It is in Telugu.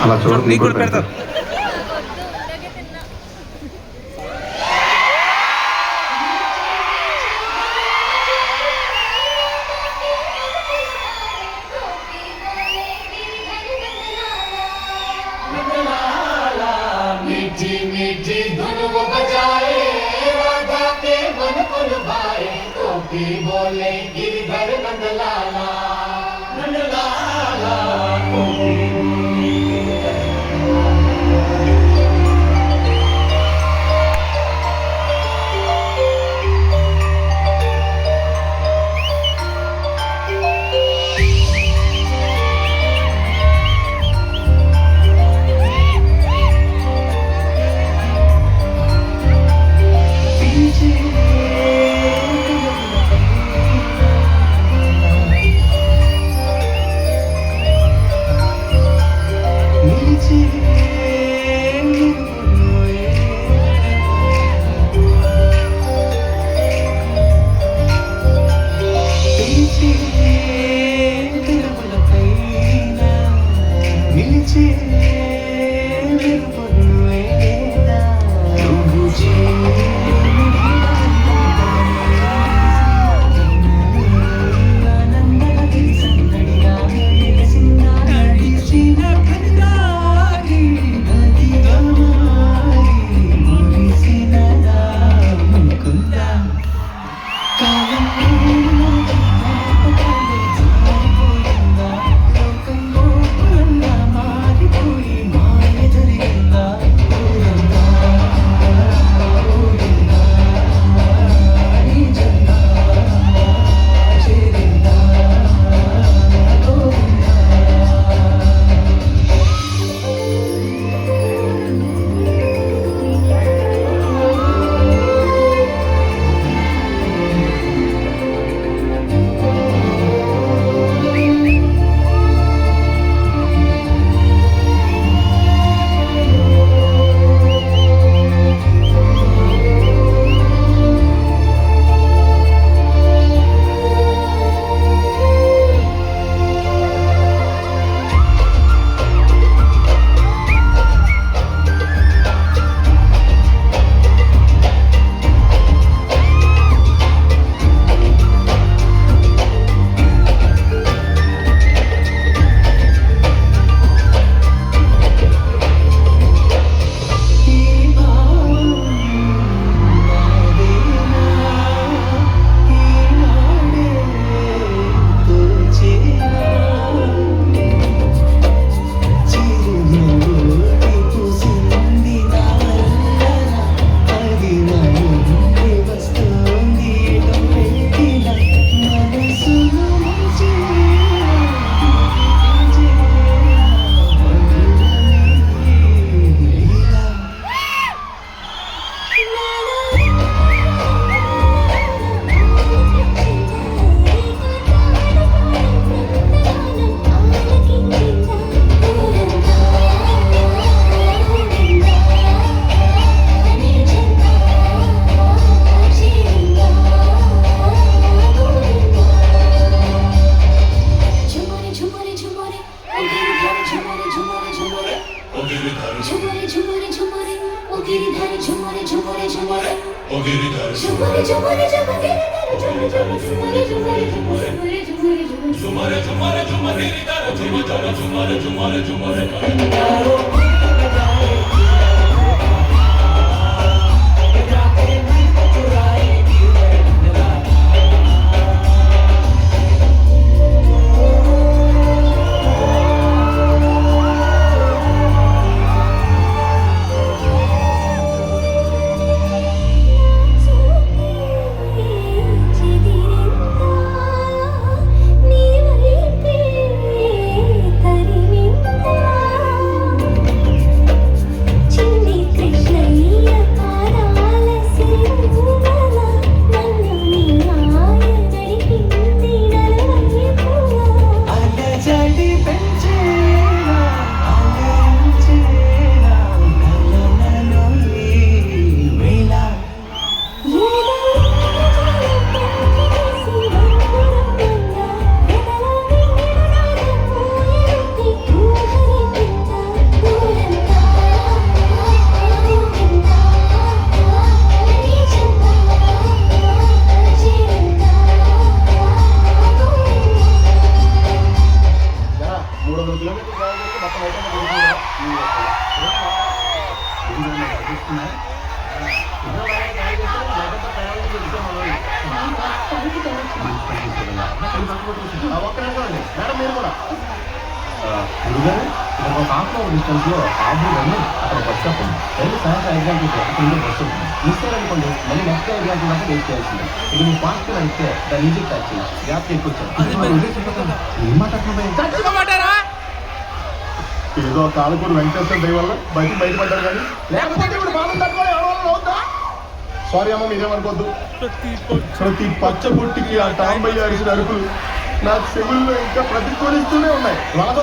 అలా చూడ నీకు కూడా పెడతా. बोले गिरधर नंदलाला नंदलाला 300 కిలోమీటర్లు డ్రైవ్ చేస్తే మొత్తం అయిపోయింది తిరుగుతుందా ఒక్క నిమిషం అండి మేడం మీరు కూడా గురుగారు ఇక్కడ ఒక హాఫ్ అవర్ డిస్టెన్స్ లో ఆర్డర్ అని అక్కడ బస్ స్టాప్ ఉంది రైలు సాయంత్రం 5 గంటలకి అక్కడ ఉండే బస్సు ఉంటుంది మిస్ అయ్యారనుకోండి మళ్ళీ నెక్స్ట్ 5 గంటల దాకా వెయిట్ చేయాల్సిందే ఇది మీరు ఫాస్ట్ గా అయితే దాన్ని ఈజీ క్యాచ్ చేయొచ్చు గ్యాప్ ఎక్కువచ్చాను ఏం మాట్లాడుతున్నారా ఏదో కాలకూరు వెంకటేశ్వర దయ వల్ల బయటపడ్డారు కానీ లేకపోతే ఇప్పుడు బాధ తట్టుకోవాలి ఎవరో అవుతా సారీ అమ్మ మీరేమనుకోద్దు ప్రతి పచ్చబొట్టికి ఆ టాంబయ్య అరిసిన అరుపులు నా చెవుల్లో ఇంకా ప్రతిధ్వనిస్తూనే ఉన్నాయి వాళ్ళతో